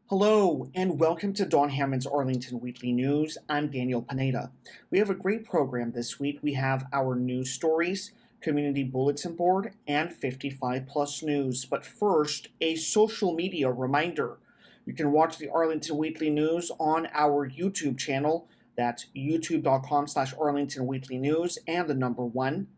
Hello, and welcome to Don Hammond's Arlington Weekly News. I'm Daniel Pineda. We have a great program this week. We have our news stories, community bulletin board, and 55 plus news. But first, a social media reminder. You can watch the Arlington Weekly News on our YouTube channel. That's youtube.com/Arlington Weekly News and the number one.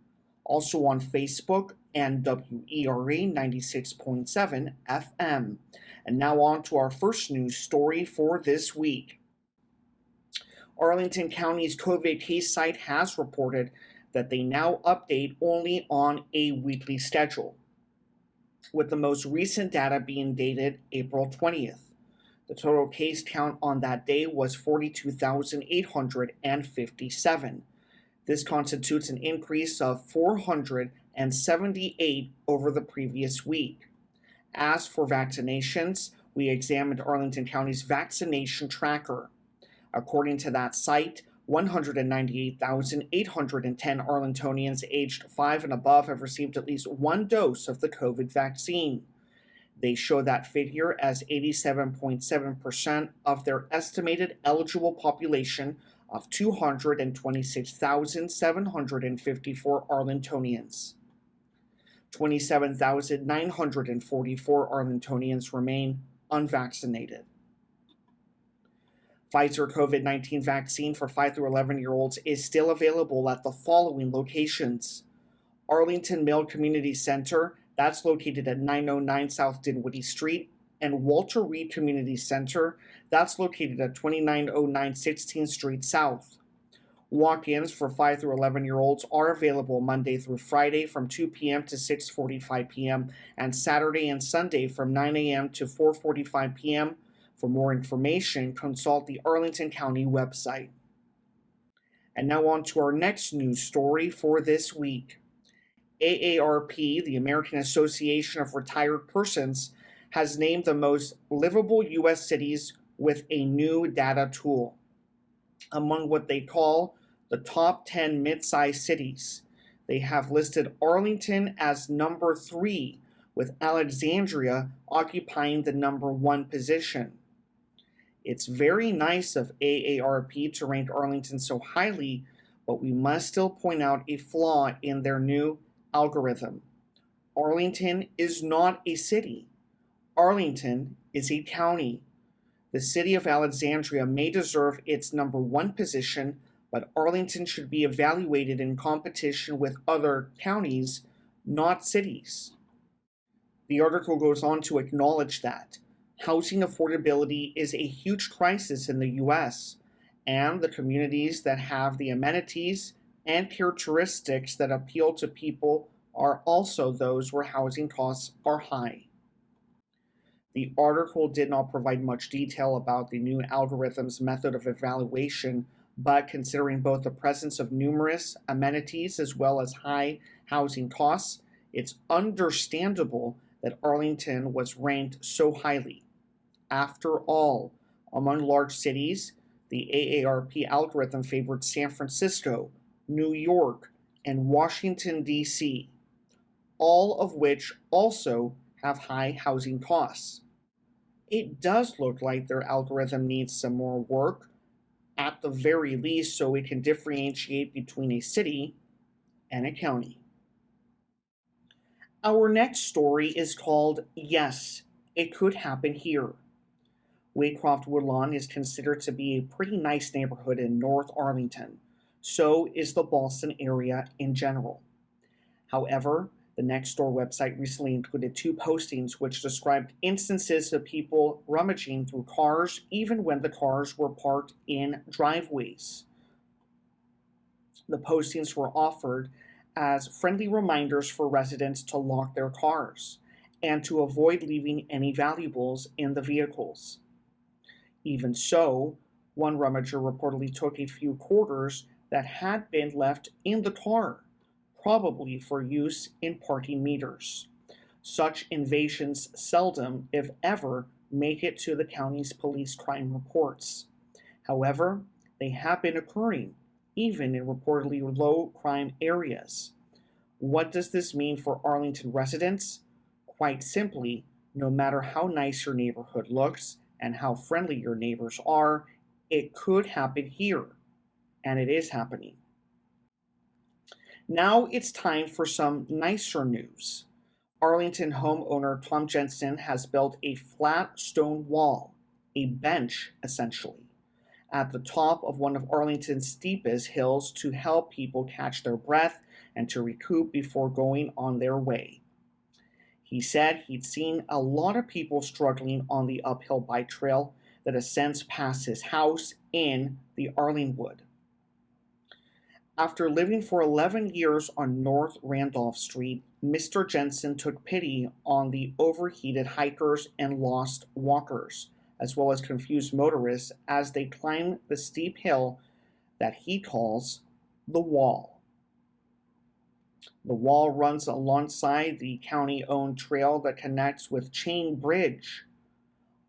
Also on Facebook and WERA 96.7 FM. And now on to our first news story for this week. Arlington County's COVID case site has reported that they now update only on a weekly schedule, with the most recent data being dated April 20th. The total case count on that day was 42,857. This constitutes an increase of 478 over the previous week. As for vaccinations, we examined Arlington County's vaccination tracker. According to that site, 198,810 Arlingtonians aged 5 and above have received at least one dose of the COVID vaccine. They show that figure as 87.7% of their estimated eligible population of 226,754 Arlingtonians. 27,944 Arlingtonians remain unvaccinated. Pfizer COVID-19 vaccine for 5 through 11-year-olds is still available at the following locations: Arlington Mill Community Center, that's located at 909 South Dinwiddie Street, and Walter Reed Community Center, that's located at 2909 16th Street South. Walk-ins for 5 through 11-year-olds are available Monday through Friday from 2 p.m. to 6:45 p.m. and Saturday and Sunday from 9 a.m. to 4:45 p.m. For more information, consult the Arlington County website. And now on to our next news story for this week. AARP, the American Association of Retired Persons, has named the most livable U.S. cities with a new data tool. Among what they call the top 10 mid-sized cities, they have listed Arlington as number 3, with Alexandria occupying the number 1 position. It's very nice of AARP to rank Arlington so highly, but we must still point out a flaw in their new algorithm. Arlington is not a city. Arlington is a county. The city of Alexandria may deserve its number 1 position, but Arlington should be evaluated in competition with other counties, not cities. The article goes on to acknowledge that housing affordability is a huge crisis in the U.S., and the communities that have the amenities and characteristics that appeal to people are also those where housing costs are high. The article did not provide much detail about the new algorithm's method of evaluation, but considering both the presence of numerous amenities as well as high housing costs, it's understandable that Arlington was ranked so highly. After all, among large cities, the AARP algorithm favored San Francisco, New York, and Washington, D.C., all of which also have high housing costs. It does look like their algorithm needs some more work, at the very least, so it can differentiate between a city and a county. Our next story is called Yes, It Could Happen Here. Waycroft Woodlawn is considered to be a pretty nice neighborhood in North Arlington. So is the Boston area in general. However, the Nextdoor website recently included 2 postings which described instances of people rummaging through cars even when the cars were parked in driveways. The postings were offered as friendly reminders for residents to lock their cars and to avoid leaving any valuables in the vehicles. Even so, one rummager reportedly took a few quarters that had been left in the car, probably for use in parking meters. Such invasions seldom, if ever, make it to the county's police crime reports. However, they have been occurring, even in reportedly low crime areas. What does this mean for Arlington residents? Quite simply, no matter how nice your neighborhood looks, and how friendly your neighbors are, it could happen here, and it is happening. Now it's time for some nicer news. Arlington homeowner Tom Jensen has built a flat stone wall, a bench essentially, at the top of one of Arlington's steepest hills to help people catch their breath and to recoup before going on their way. He said he'd seen a lot of people struggling on the uphill bike trail that ascends past his house in the Arlingwood. After living for 11 years on North Randolph Street, Mr. Jensen took pity on the overheated hikers and lost walkers, as well as confused motorists as they climb the steep hill that he calls the Wall. The Wall runs alongside the county-owned trail that connects with Chain Bridge.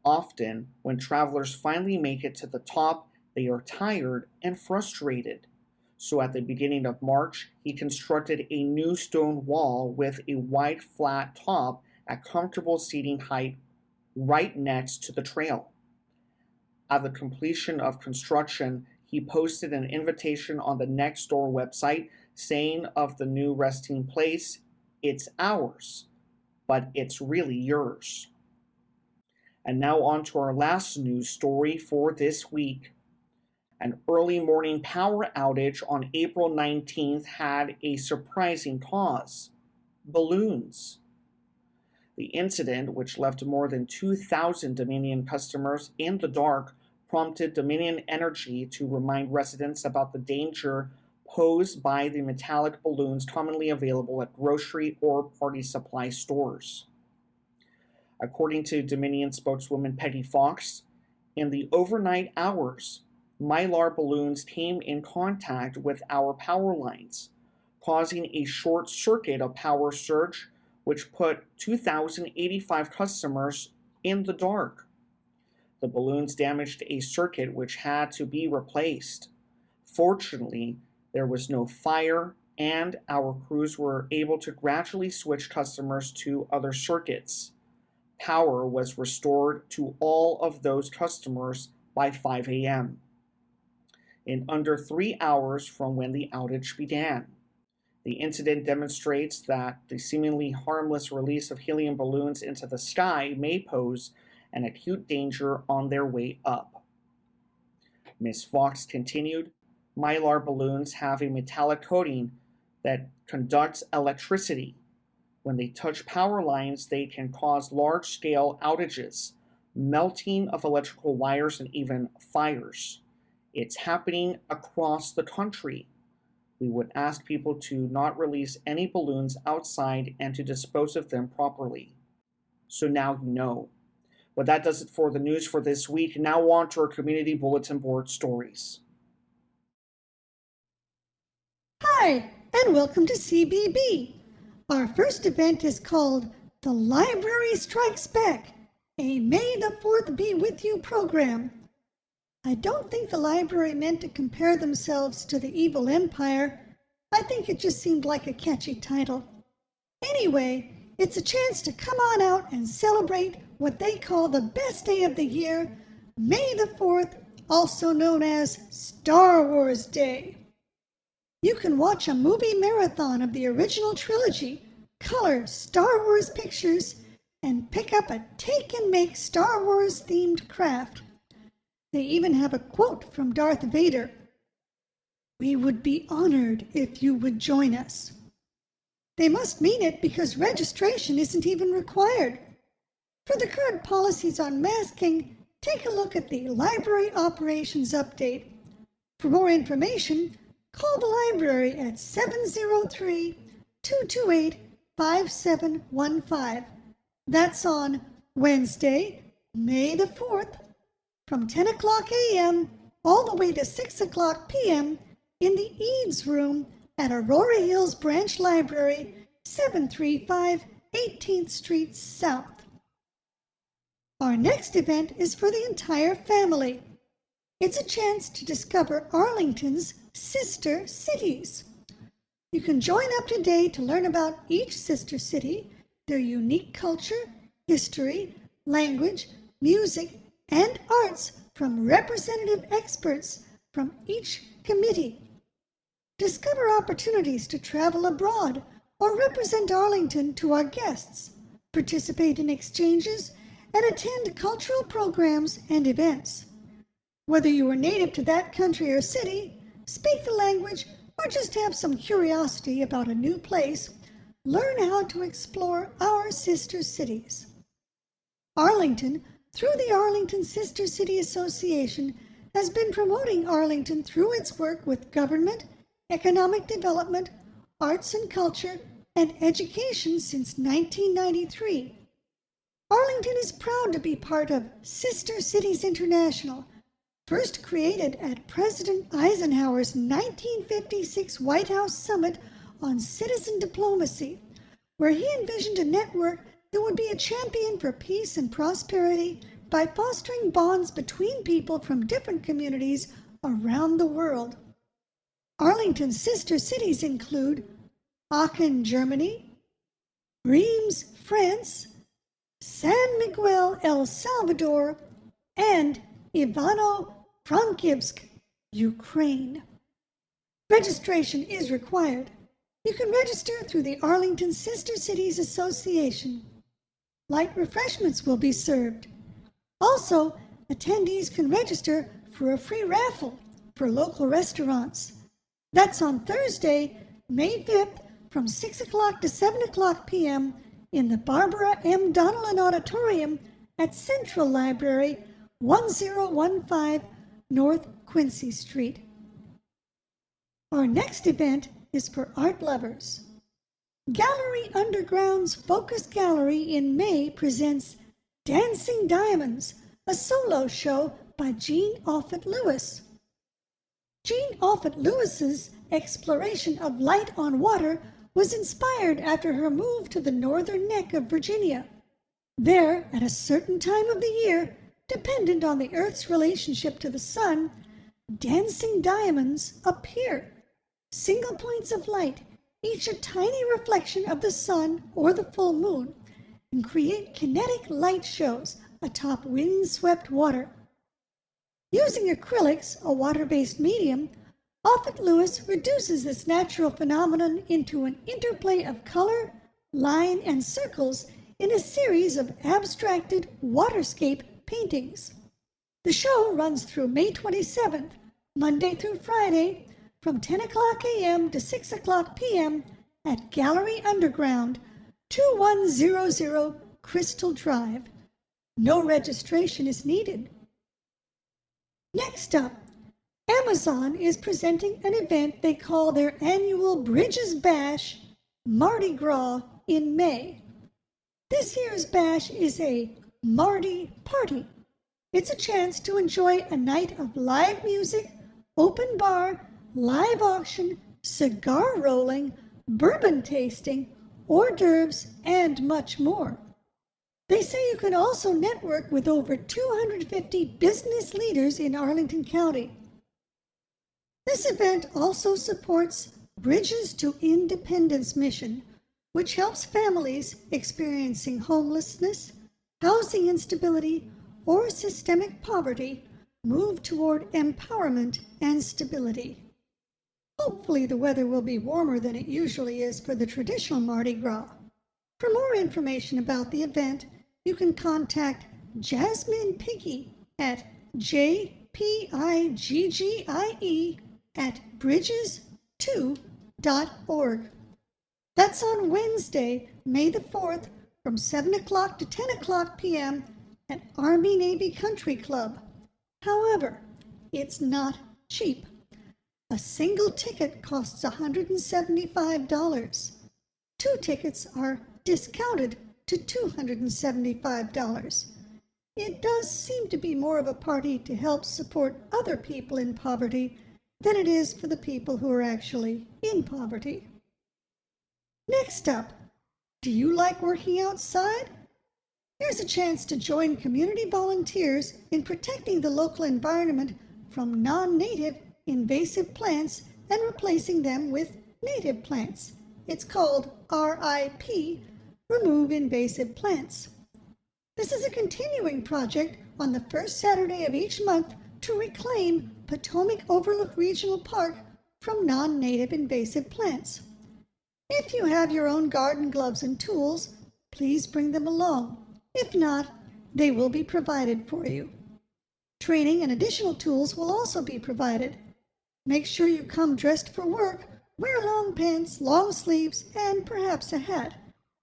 Often, when travelers finally make it to the top, they are tired and frustrated. So at the beginning of March, he constructed a new stone wall with a wide flat top at comfortable seating height right next to the trail. At the completion of construction, he posted an invitation on the Nextdoor website saying of the new resting place, "It's ours, but it's really yours." And now on to our last news story for this week. An early morning power outage on April 19th had a surprising cause: balloons. The incident, which left more than 2,000 Dominion customers in the dark, prompted Dominion Energy to remind residents about the danger posed by the metallic balloons commonly available at grocery or party supply stores. According to Dominion spokeswoman Peggy Fox, in the overnight hours, Mylar balloons came in contact with our power lines, causing a short circuit of power surge, which put 2,085 customers in the dark. The balloons damaged a circuit which had to be replaced. Fortunately, there was no fire, and our crews were able to gradually switch customers to other circuits. Power was restored to all of those customers by 5 a.m. in under 3 hours from when the outage began. The incident demonstrates that the seemingly harmless release of helium balloons into the sky may pose an acute danger on their way up. Ms. Fox continued, Mylar balloons have a metallic coating that conducts electricity. When they touch power lines, they can cause large-scale outages, melting of electrical wires, and even fires. It's happening across the country. We would ask people to not release any balloons outside and to dispose of them properly. So now you know. Well, that does it for the news for this week. Now on to our community bulletin board stories. Hi, and welcome to CBB. Our first event is called The Library Strikes Back, a May the 4th Be With You program. I don't think the library meant to compare themselves to the evil empire. I think it just seemed like a catchy title. Anyway, it's a chance to come on out and celebrate what they call the best day of the year, May the 4th, also known as Star Wars Day. You can watch a movie marathon of the original trilogy, color Star Wars pictures, and pick up a take-and-make Star Wars-themed craft. They even have a quote from Darth Vader. "We would be honored if you would join us." They must mean it because registration isn't even required. For the current policies on masking, take a look at the Library Operations Update. For more information, call the library at 703-228-5715. That's on Wednesday, May the 4th, from 10 o'clock a.m. all the way to 6 o'clock p.m. in the Eads Room at Aurora Hills Branch Library, 735 18th Street South. Our next event is for the entire family. It's a chance to discover Arlington's sister cities. You can join up today to learn about each sister city, their unique culture, history, language, music, and arts from representative experts from each committee. Discover opportunities to travel abroad or represent Arlington to our guests, participate in exchanges, and attend cultural programs and events. Whether you are native to that country or city, speak the language, or just have some curiosity about a new place, learn how to explore our sister cities. Arlington, through the Arlington Sister City Association, has been promoting Arlington through its work with government, economic development, arts and culture, and education since 1993. Arlington is proud to be part of Sister Cities International, first created at President Eisenhower's 1956 White House Summit on Citizen Diplomacy, where he envisioned a network that would be a champion for peace and prosperity by fostering bonds between people from different communities around the world. Arlington's sister cities include Aachen, Germany, Reims, France, San Miguel, El Salvador, and Ivano-Frankivsk, Ukraine. Registration is required. You can register through the Arlington Sister Cities Association. Light refreshments will be served. Also, attendees can register for a free raffle for local restaurants. That's on Thursday, May 5th from 6 o'clock to 7 o'clock p.m. in the Barbara M. Donnellan Auditorium at Central Library, 1015 North Quincy Street. Our next event is for art lovers. Gallery Underground's Focus Gallery in May presents Dancing Diamonds, a solo show by Jean Offutt Lewis. Jean Offutt Lewis's exploration of light on water was inspired after her move to the northern neck of Virginia. There, at a certain time of the year, dependent on the Earth's relationship to the sun, dancing diamonds appear. Single points of light, each a tiny reflection of the sun or the full moon, and create kinetic light shows atop wind-swept water. Using acrylics, a water-based medium, Offutt Lewis reduces this natural phenomenon into an interplay of color, line, and circles in a series of abstracted waterscape paintings. The show runs through May 27th, Monday through Friday, from 10 o'clock a.m. to 6 o'clock p.m. at Gallery Underground, 2100 Crystal Drive. No registration is needed. Next up, Amazon is presenting an event they call their annual Bridges Bash, Mardi Gras, in May. This year's bash is a Mardi party. It's a chance to enjoy a night of live music, open bar, live auction, cigar rolling, bourbon tasting, hors d'oeuvres, and much more. They say you can also network with over 250 business leaders in Arlington County. This event also supports Bridges to Independence mission, which helps families experiencing homelessness, housing instability, or systemic poverty move toward empowerment and stability. Hopefully the weather will be warmer than it usually is for the traditional Mardi Gras. For more information about the event, you can contact Jasmine Piggy at jpiggie@bridges2.org. That's on Wednesday, May the 4th, from 7 o'clock to 10 o'clock p.m. at Army-Navy Country Club. However, it's not cheap. A single ticket costs $175. 2 tickets are discounted to $275. It does seem to be more of a party to help support other people in poverty than it is for the people who are actually in poverty. Next up, do you like working outside? Here's a chance to join community volunteers in protecting the local environment from non-native invasive plants and replacing them with native plants. It's called RIP, Remove Invasive Plants. This is a continuing project on the first Saturday of each month to reclaim Potomac Overlook Regional Park from non-native invasive plants. If you have your own garden gloves and tools, please bring them along. If not, they will be provided for you. Training and additional tools will also be provided. Make sure you come dressed for work, wear long pants, long sleeves, and perhaps a hat.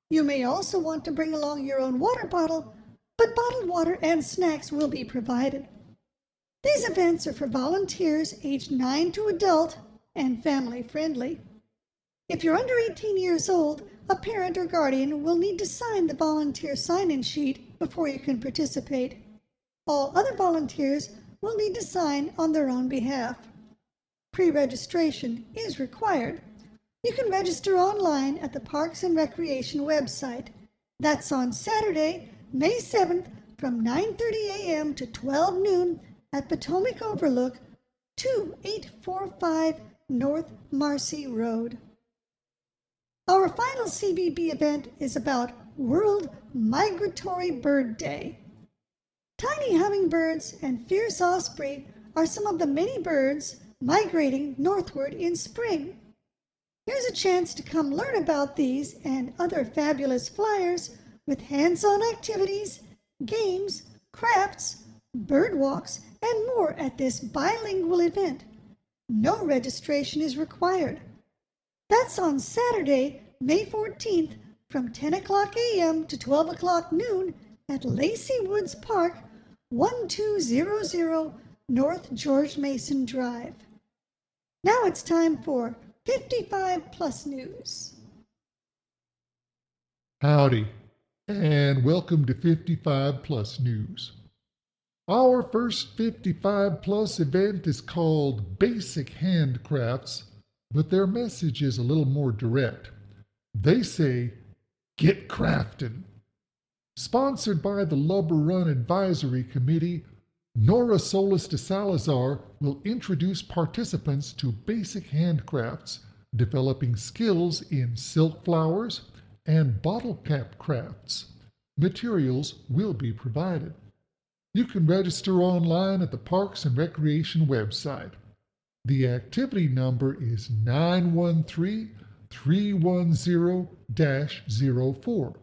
You may also want to bring along your own water bottle, but bottled water and snacks will be provided. These events are for volunteers aged 9 to adult and family friendly. If you're under 18 years old, a parent or guardian will need to sign the volunteer sign-in sheet before you can participate. All other volunteers will need to sign on their own behalf. Pre-registration is required. You can register online at the Parks and Recreation website. That's on Saturday, May 7th from 9:30 a.m. to 12 noon at Potomac Overlook, 2845 North Marcy Road. Our final CBB event is about World Migratory Bird Day. Tiny hummingbirds and fierce osprey are some of the many birds migrating northward in spring. Here's a chance to come learn about these and other fabulous flyers with hands-on activities, games, crafts, bird walks, and more at this bilingual event. No registration is required. That's on Saturday, May 14th from 10 o'clock a.m. to 12 o'clock noon at Lacey Woods Park, 1200 North George Mason Drive. Now it's time for 55 Plus News. Howdy, and welcome to 55 Plus News. Our first 55 Plus event is called Basic Handcrafts, but their message is a little more direct. They say, get craftin'. Sponsored by the Lubber Run Advisory Committee, Nora Solis de Salazar will introduce participants to basic handcrafts, developing skills in silk flowers and bottle cap crafts. Materials will be provided. You can register online at the Parks and Recreation website. The activity number is 913-310-04.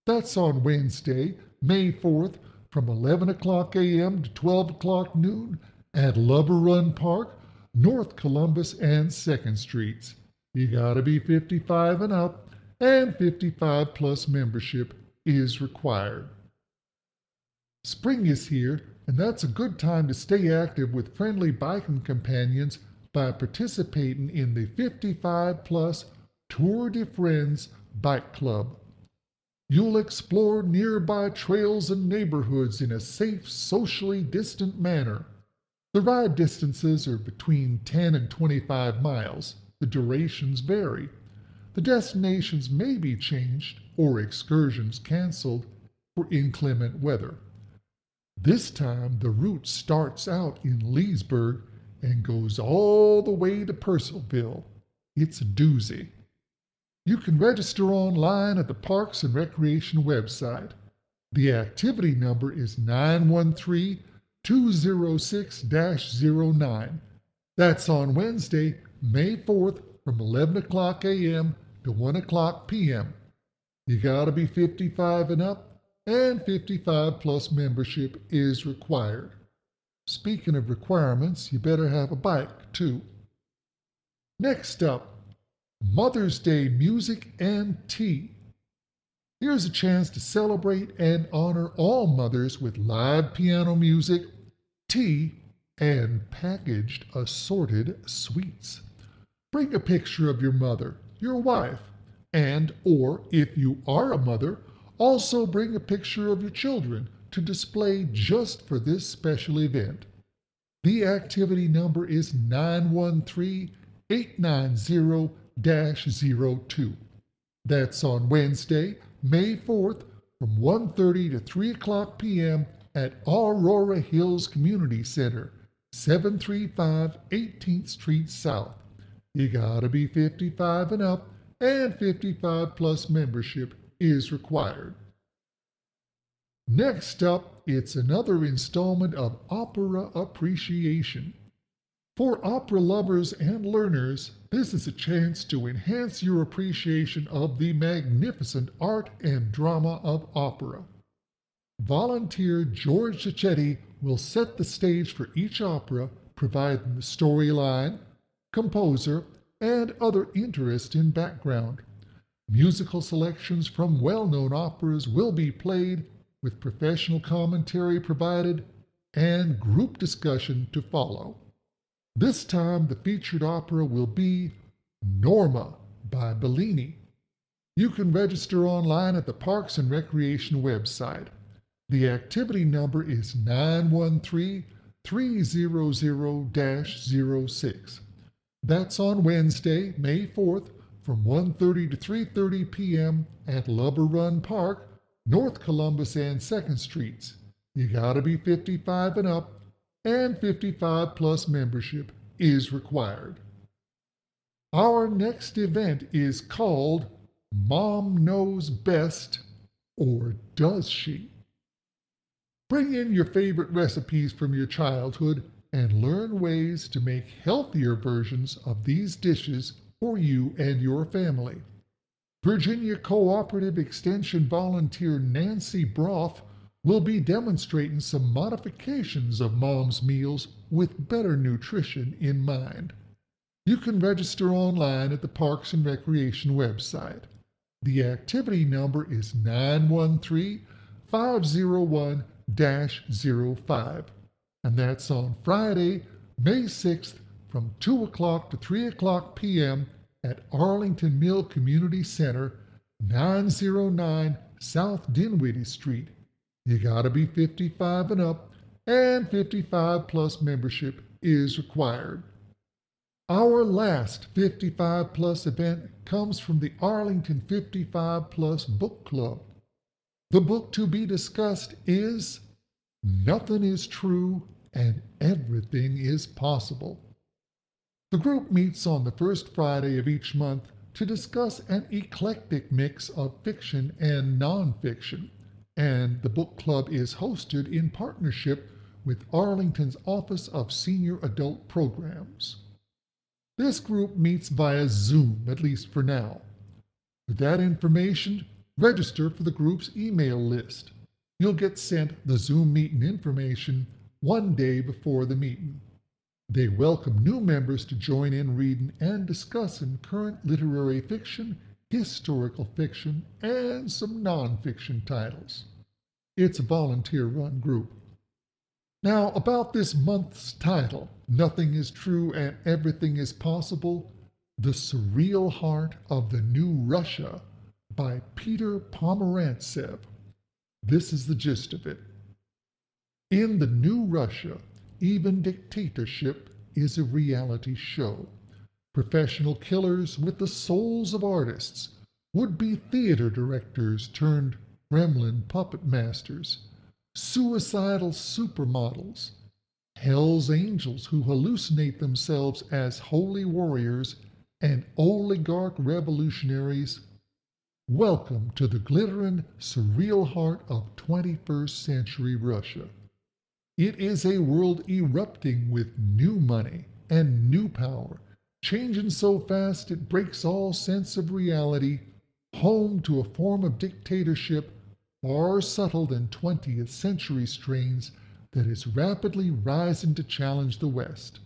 That's on Wednesday, May 4th, from 11 o'clock a.m. to 12 o'clock noon at Lubber Run Park, North Columbus and 2nd Streets. You gotta be 55 and up, and 55 plus membership is required. Spring is here, and that's a good time to stay active with friendly biking companions by participating in the 55 Plus Tour de Friends Bike Club. You'll explore nearby trails and neighborhoods in a safe, socially distant manner. The ride distances are between 10 and 25 miles. The durations vary. The destinations may be changed or excursions canceled for inclement weather. This time, the route starts out in Leesburg and goes all the way to Purcellville. It's a doozy. You can register online at the Parks and Recreation website. The activity number is 913-206-09. That's on Wednesday, May 4th from 11 o'clock a.m. to 1 o'clock p.m. You gotta be 55 and up, and 55 plus membership is required. Speaking of requirements, you better have a bike too. Next up, Mother's Day music and tea. Here's a chance to celebrate and honor all mothers with live piano music, tea, and packaged assorted sweets. Bring a picture of your mother, your wife, and, or if you are a mother, also bring a picture of your children to display just for this special event. The activity number is 913-890-02. That's on Wednesday, May 4th from 1:30 to 3 o'clock p.m. at Aurora Hills Community Center, 735 18th Street South. You gotta be 55 and up, and 55 plus membership is required. Next up, it's another installment of Opera Appreciation. For opera lovers and learners, this is a chance to enhance your appreciation of the magnificent art and drama of opera. Volunteer George Cicchetti will set the stage for each opera, providing the storyline, composer, and other interest in background. Musical selections from well known operas will be played, with professional commentary provided and group discussion to follow. This time, the featured opera will be Norma by Bellini. You can register online at the Parks and Recreation website. The activity number is 913 300 06. That's on Wednesday, May 4th from 1:30 to 3:30 p.m. at Lubber Run Park, North Columbus and 2nd Streets. You gotta be 55 and up, and 55 plus membership is required. Our next event is called Mom Knows Best, or Does She? Bring in your favorite recipes from your childhood and learn ways to make healthier versions of these dishes for you and your family. Virginia Cooperative Extension volunteer Nancy Broff will be demonstrating some modifications of Mom's meals with better nutrition in mind. You can register online at the Parks and Recreation website. The activity number is 913 501 05, and that's on Friday, May 6th from 2 o'clock to 3 o'clock p.m. at Arlington Mill Community Center, 909 South Dinwiddie Street. You gotta be 55 and up, and 55 plus membership is required. Our last 55 plus event comes from the Arlington 55 Plus Book Club. The book to be discussed is Nothing is True and Everything is Possible. The group meets on the first Friday of each month to discuss an eclectic mix of fiction and nonfiction, and the book club is hosted in partnership with Arlington's Office of Senior Adult Programs. This group meets via Zoom, at least for now. For that information, register for the group's email list. You'll get sent the Zoom meeting information one day before the meeting. They welcome new members to join in reading and discussing current literary fiction, historical fiction, and some nonfiction titles. It's a volunteer-run group. Now, about this month's title, Nothing is True and Everything is Possible, The Surreal Heart of the New Russia by Peter Pomerantsev. This is the gist of it. In the new Russia, even dictatorship is a reality show. Professional killers with the souls of artists, would-be theater directors turned Kremlin puppet masters, suicidal supermodels, Hell's Angels who hallucinate themselves as holy warriors, and oligarch revolutionaries. Welcome to the glittering, surreal heart of 21st century Russia. It is a world erupting with new money and new power, changing so fast it breaks all sense of reality, home to a form of dictatorship far subtle than 20th century strains that is rapidly rising to challenge the West.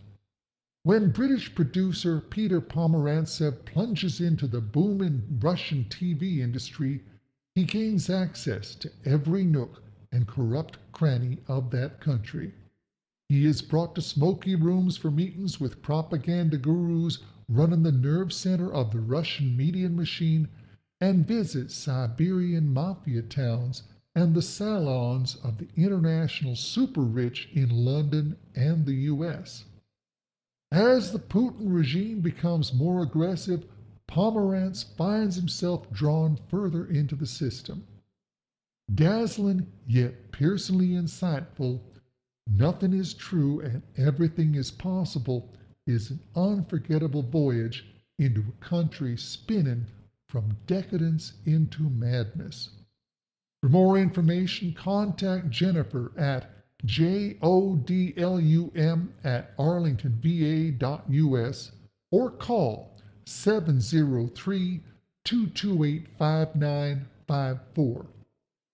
When British producer Peter Pomerantsev plunges into the booming Russian TV industry, he gains access to every nook and corrupt cranny of that country. He is brought to smoky rooms for meetings with propaganda gurus running the nerve center of the Russian media machine, and visits Siberian mafia towns and the salons of the international super-rich in London and the U.S. As the Putin regime becomes more aggressive, Pomerantz finds himself drawn further into the system. Dazzling yet piercingly insightful, Nothing is True and Everything is Possible is an unforgettable voyage into a country spinning from decadence into madness. For more information, contact Jennifer at jodlum@arlingtonva.us or call 703-228-5954.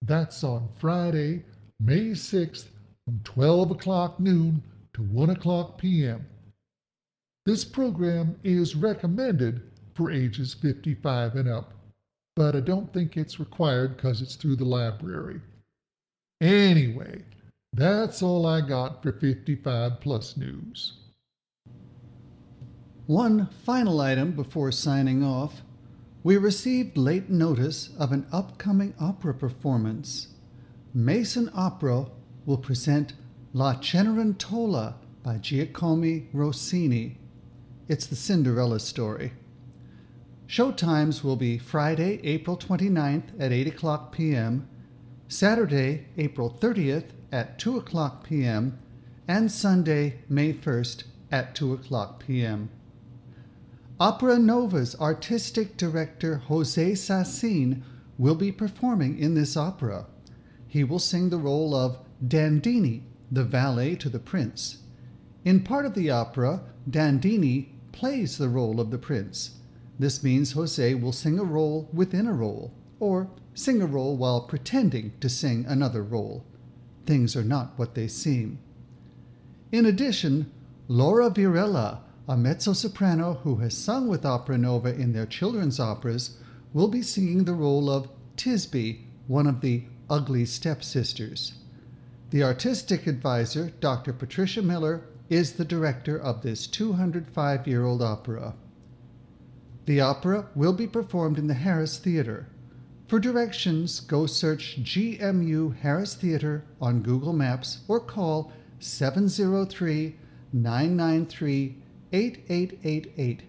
That's on Friday, May 6th from 12 o'clock noon to 1 o'clock p.m. This program is recommended for ages 55 and up, but I don't think it's required because it's through the library. Anyway, that's all I got for 55 Plus News. One final item before signing off. We received late notice of an upcoming opera performance. Mason Opera will present La Cenerentola by Giacomo Rossini. It's the Cinderella story. Showtimes will be Friday, April 29th at 8 o'clock p.m., Saturday, April 30th at 2 o'clock p.m., and Sunday, May 1st at 2 o'clock p.m. Opera Nova's artistic director Jose Sassin will be performing in this opera. He will sing the role of Dandini, the valet to the prince. In part of the opera, Dandini plays the role of the prince. This means Jose will sing a role within a role, or sing a role while pretending to sing another role. Things are not what they seem. In addition, Laura Virella, a mezzo-soprano who has sung with Opera Nova in their children's operas, will be singing the role of Tisbe, one of the ugly stepsisters. The artistic advisor, Dr. Patricia Miller, is the director of this 205-year-old opera. The opera will be performed in the Harris Theater. For directions, go search GMU Harris Theater on Google Maps or call 703-993-8888.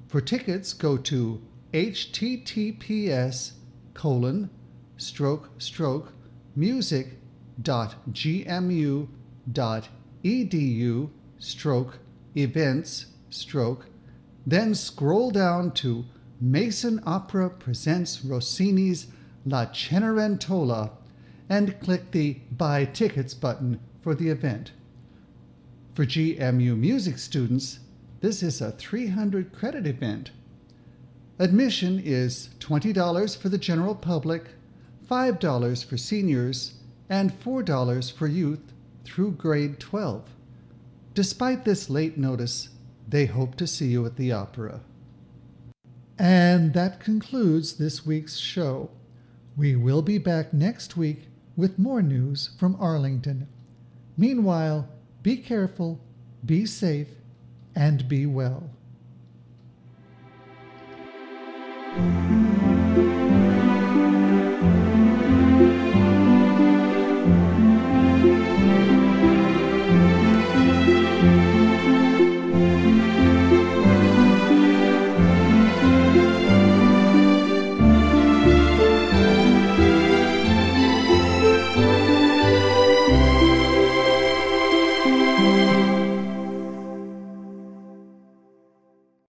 For tickets, go to https://music.gmu.edu/events/ then scroll down to Mason Opera Presents Rossini's La Cenerentola and click the Buy Tickets button for the event. For GMU music students, this is a 300-credit event. Admission is $20 for the general public, $5 for seniors, and $4 for youth through grade 12. Despite this late notice, they hope to see you at the opera. And that concludes this week's show. We will be back next week with more news from Arlington. Meanwhile, be careful, be safe, and be well.